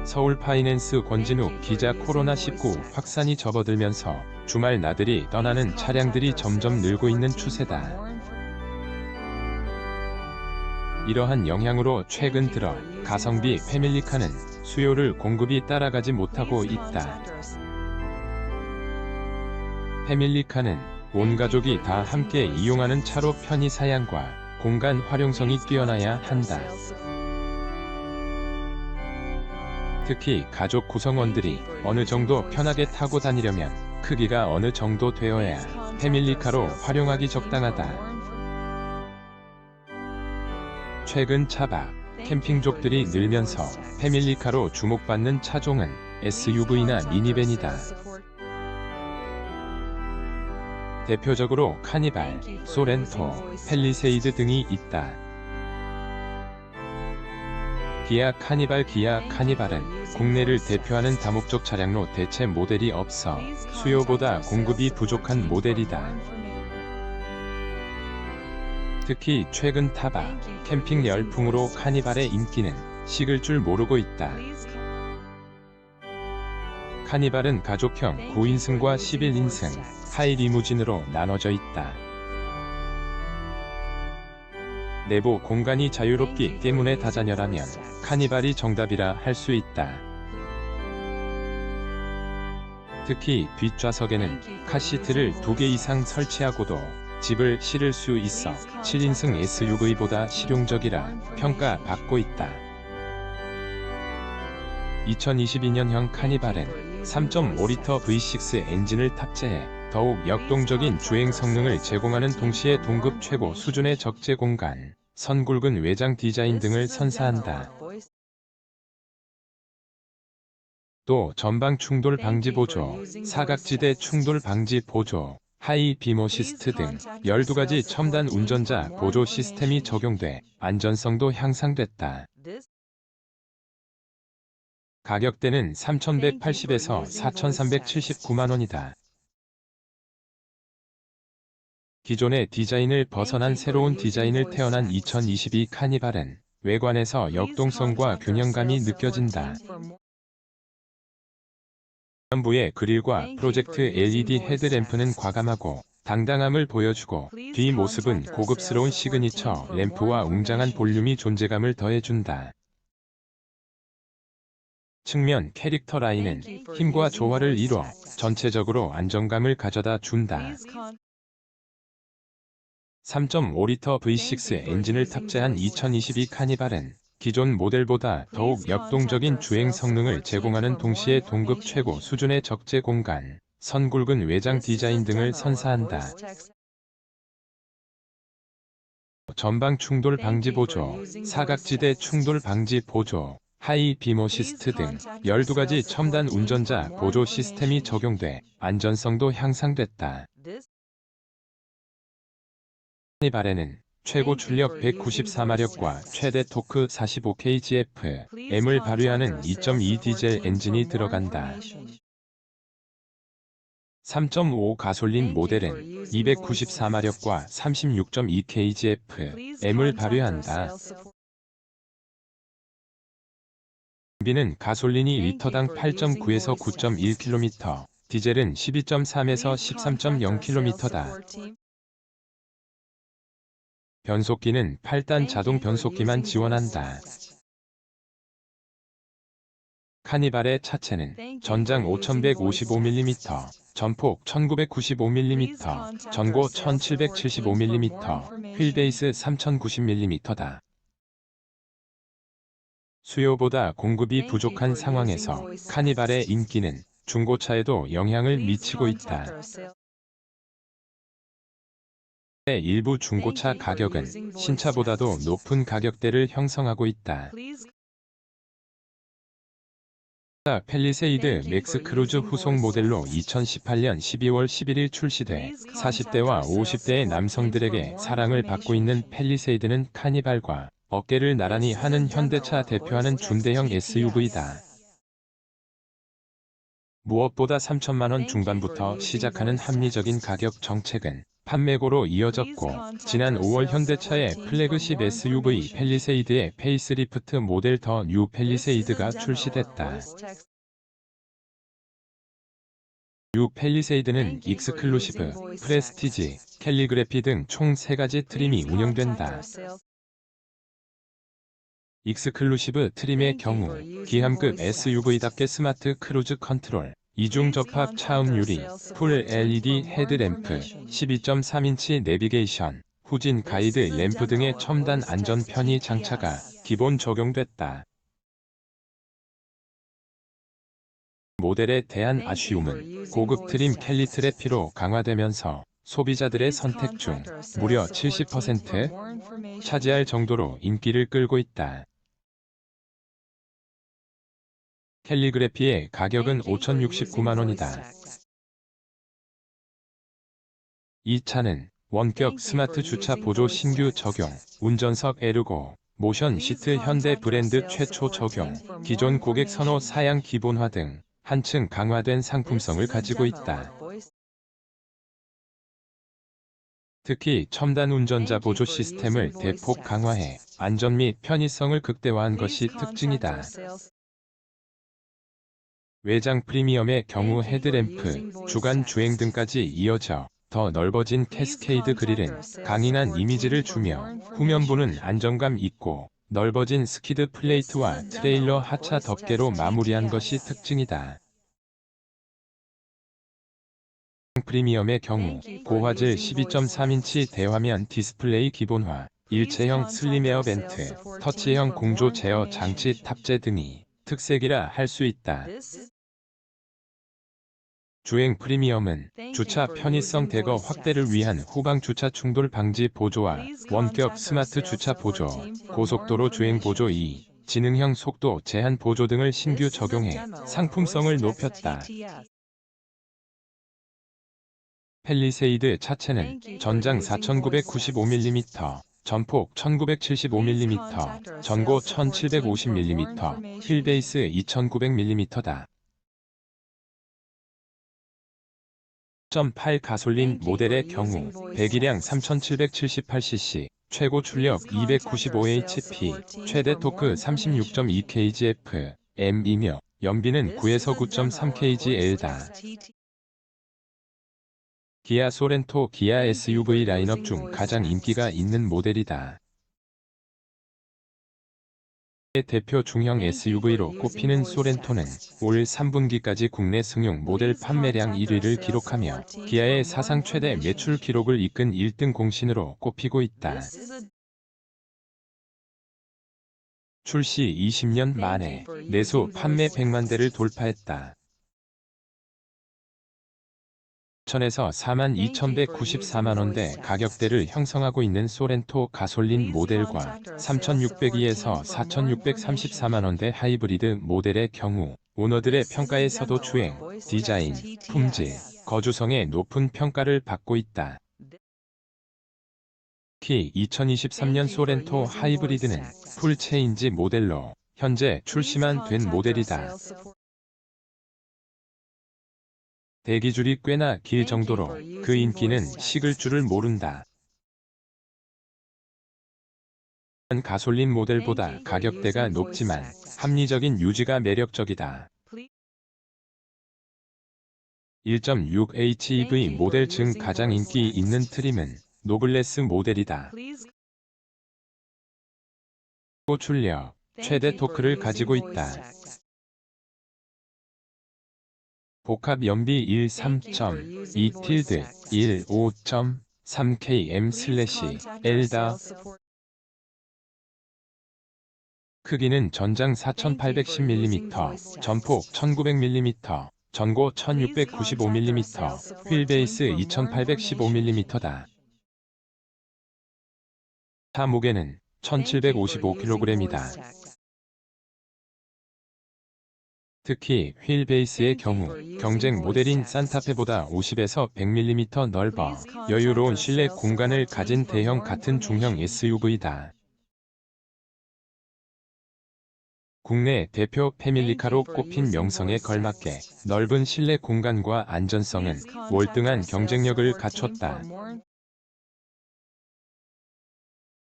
서울 파이낸스 권진욱 기자 코로나19 확산이 접어들면서 주말 나들이 떠나는 차량들이 점점 늘고 있는 추세다. 이러한 영향으로 최근 들어 가성비 패밀리카는 수요를 공급이 따라가지 못하고 있다. 패밀리카는 온 가족이 다 함께 이용하는 차로 편의 사양과 공간 활용성이 뛰어나야 한다. 특히 가족 구성원들이 어느 정도 편하게 타고 다니려면 크기가 어느 정도 되어야 패밀리카로 활용하기 적당하다. 최근 차박, 캠핑족들이 늘면서 패밀리카로 주목받는 차종은 SUV나 미니밴이다. 대표적으로 카니발, 소렌토, 팰리세이드 등이 있다. 기아 카니발은 국내를 대표하는 다목적 차량로 대체 모델이 없어 수요보다 공급이 부족한 모델이다. 특히 최근 타박, 캠핑 열풍으로 카니발의 인기는 식을 줄 모르고 있다. 카니발은 가족형 9인승과 11인승, 하이 리무진으로 나눠져 있다. 내부 공간이 자유롭기 때문에 다자녀라면 카니발이 정답이라 할 수 있다. 특히 뒷좌석에는 카시트를 2개 이상 설치하고도 집을 실을 수 있어 7인승 SUV보다 실용적이라 평가받고 있다. 2022년형 카니발은 3.5리터 V6 엔진을 탑재해 더욱 역동적인 주행 성능을 제공하는 동시에 동급 최고 수준의 적재 공간, 선굵은 외장 디자인 등을 선사한다. 또 전방 충돌 방지 보조, 사각지대 충돌 방지 보조, 하이 빔 어시스트 등 12가지 첨단 운전자 보조 시스템이 적용돼 안전성도 향상됐다. 가격대는 3,180에서 4,379만원이다. 기존의 디자인을 벗어난 새로운 디자인을 태어난 2022 카니발은 외관에서 역동성과 균형감이 느껴진다. 전부의 그릴과 프로젝트 LED 헤드램프는 과감하고 당당함을 보여주고 뒷모습은 고급스러운 시그니처 램프와 웅장한 볼륨이 존재감을 더해준다. 측면 캐릭터 라인은 힘과 조화를 이뤄 전체적으로 안정감을 가져다 준다. 3.5리터 V6 엔진을 탑재한 2022 카니발은 기존 모델보다 더욱 역동적인 주행 성능을 제공하는 동시에 동급 최고 수준의 적재 공간, 선굵은 외장 디자인 등을 선사한다. 전방 충돌 방지 보조, 사각지대 충돌 방지 보조, 하이 빔 어시스트 등 12가지 첨단 운전자 보조 시스템이 적용돼 안전성도 향상됐다. 카니발에는 최고 출력 194마력과 최대 토크 45kgf을 발휘하는 2.2 디젤 엔진이 들어간다. 3.5 가솔린 모델은 294마력과 36.2kgf을 발휘한다. 연비는 가솔린이 리터당 8.9에서 9.1km, 디젤은 12.3에서 13.0km다. 변속기는 8단 자동 변속기만 지원한다. 카니발의 차체는 전장 5155mm, 전폭 1995mm, 전고 1775mm, 휠베이스 3090mm다. 수요보다 공급이 부족한 상황에서 카니발의 인기는 중고차에도 영향을 미치고 있다. 일부 중고차 가격은 신차보다도 높은 가격대를 형성하고 있다. 팰리세이드 맥스 크루즈 후속 모델로 2018년 12월 11일 출시돼 40대와 50대의 남성들에게 사랑을 받고 있는 팰리세이드는 카니발과 어깨를 나란히 하는 현대차 대표하는 중대형 SUV다. 무엇보다 3천만원 중반부터 시작하는 합리적인 가격 정책은 판매고로 이어졌고, 지난 5월 현대차의 플래그십 SUV 팰리세이드의 페이스리프트 모델 더 뉴 팰리세이드가 출시됐다. 뉴 팰리세이드는 익스클루시브, 프레스티지, 캘리그래피 등 총 3가지 트림이 운영된다. 익스클루시브 트림의 경우 기함급 SUV답게 스마트 크루즈 컨트롤, 이중 접합 차음 유리, 풀 LED 헤드램프, 12.3인치 내비게이션, 후진 가이드 램프 등의 첨단 안전 편의 장차가 기본 적용됐다. 모델에 대한 아쉬움은 고급 트림 캘리트래피로 강화되면서 소비자들의 선택 중 무려 70% 차지할 정도로 인기를 끌고 있다. 캘리그래피의 가격은 5,069만원이다. 이 차는 원격 스마트 주차 보조 신규 적용, 운전석 에르고, 모션 시트 현대 브랜드 최초 적용, 기존 고객 선호 사양 기본화 등 한층 강화된 상품성을 가지고 있다. 특히 첨단 운전자 보조 시스템을 대폭 강화해 안전 및 편의성을 극대화한 것이 특징이다. 외장 프리미엄의 경우 헤드램프, 주간 주행 등까지 이어져 더 넓어진 캐스케이드 그릴은 강인한 이미지를 주며 후면부는 안정감 있고 넓어진 스키드 플레이트와 트레일러 하차 덮개로 마무리한 것이 특징이다. 프리미엄의 경우 고화질 12.3인치 대화면 디스플레이 기본화, 일체형 슬림 에어 벤트, 터치형 공조 제어 장치 탑재 등이 특색이라 할 수 있다. 주행 프리미엄은 주차 편의성 대거 확대를 위한 후방 주차 충돌 방지 보조와 원격 스마트 주차 보조, 고속도로 주행 보조 2, 지능형 속도 제한 보조 등을 신규 적용해 상품성을 높였다. 팰리세이드 차체는 전장 4,995mm, 전폭 1,975mm, 전고 1,750mm, 휠베이스 2,900mm다. 1.8 가솔린 모델의 경우 배기량 3,778cc, 최고 출력 295hp, 최대 토크 36.2kgf, M이며 연비는 9에서 9.3kgL다. 기아 소렌토 기아 SUV 라인업 중 가장 인기가 있는 모델이다. 대표 중형 SUV로 꼽히는 소렌토는 올 3분기까지 국내 승용 모델 판매량 1위를 기록하며 기아의 사상 최대 매출 기록을 이끈 1등 공신으로 꼽히고 있다. 출시 20년 만에 내수 판매 100만 대를 돌파했다. 1,000에서 42,194만원대 가격대를 형성하고 있는 소렌토 가솔린 모델과 3,602에서 4,634만원대 하이브리드 모델의 경우 오너들의 평가에서도 주행, 디자인, 품질, 거주성의 높은 평가를 받고 있다. 특히 2023년 소렌토 하이브리드는 풀체인지 모델로 현재 출시만 된 모델이다. 대기줄이 꽤나 길 정도로 그 인기는 식을 줄을 모른다. 가솔린 모델보다 가격대가 높지만 합리적인 유지가 매력적이다. 1.6HEV 모델 중 가장 인기 있는 트림은 노블레스 모델이다. 고출력, 최대 토크를 가지고 있다. 복합 연비 13.2-15.3km/L다. 크기는 전장 4,810mm, 전폭 1,900mm, 전고 1,695mm, 휠베이스 2,815mm다. 차 무게는 1,755kg이다. 특히 휠베이스의 경우 경쟁 모델인 산타페보다 50에서 100mm 넓어 여유로운 실내 공간을 가진 대형 같은 중형 SUV다. 국내 대표 패밀리카로 꼽힌 명성에 걸맞게 넓은 실내 공간과 안전성은 월등한 경쟁력을 갖췄다.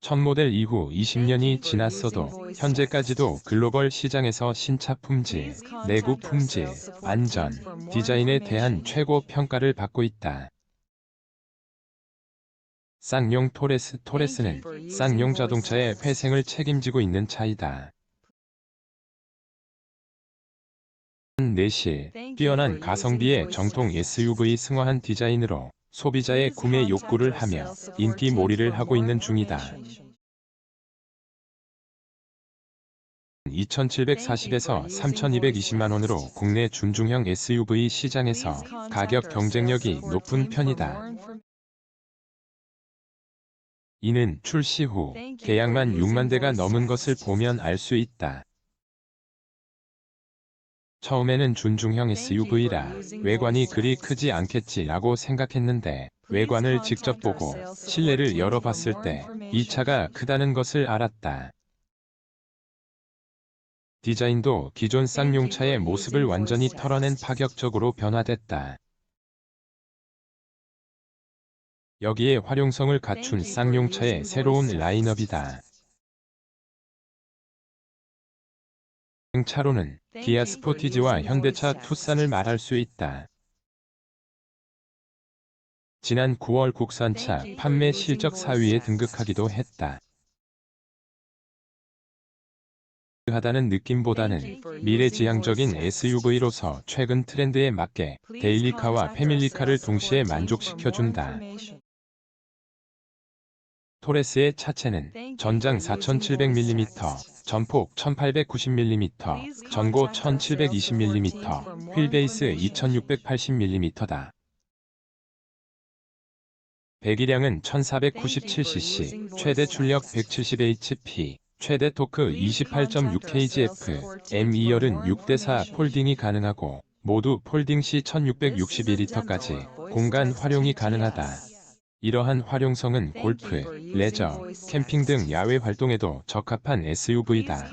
첫 모델 이후 20년이 지났어도 현재까지도 글로벌 시장에서 신차 품질, 내구 품질, 안전, 디자인에 대한 최고 평가를 받고 있다. 쌍용 토레스는 쌍용 자동차의 회생을 책임지고 있는 차이다. 내실, 뛰어난 가성비의 정통 SUV 승화한 디자인으로 소비자의 구매 욕구를 하며 인기몰이를 하고 있는 중이다. 2,740에서 3,220만 원으로 국내 준중형 SUV 시장에서 가격 경쟁력이 높은 편이다. 이는 출시 후 계약만 6만 대가 넘은 것을 보면 알 수 있다. 처음에는 준중형 SUV라 외관이 그리 크지 않겠지라고 생각했는데 외관을 직접 보고 실내를 열어봤을 때 이 차가 크다는 것을 알았다. 디자인도 기존 쌍용차의 모습을 완전히 털어낸 파격적으로 변화됐다. 여기에 활용성을 갖춘 쌍용차의 새로운 라인업이다. 차로는 기아 스포티지와 현대차 투싼을 말할 수 있다. 지난 9월 국산차 판매 실적 4위에 등극하기도 했다. 하다는 느낌보다는 미래지향적인 SUV로서 최근 트렌드에 맞게 데일리카와 패밀리카를 동시에 만족시켜준다. 토레스의 차체는 전장 4700mm, 전폭 1890mm, 전고 1720mm, 휠베이스 2680mm다. 배기량은 1497cc, 최대 출력 170hp, 최대 토크 28.6kgf, M2열은 6대4 폴딩이 가능하고 모두 폴딩 시 1661리터까지 공간 활용이 가능하다. 이러한 활용성은 골프, 레저, 캠핑 등 야외 활동에도 적합한 SUV다.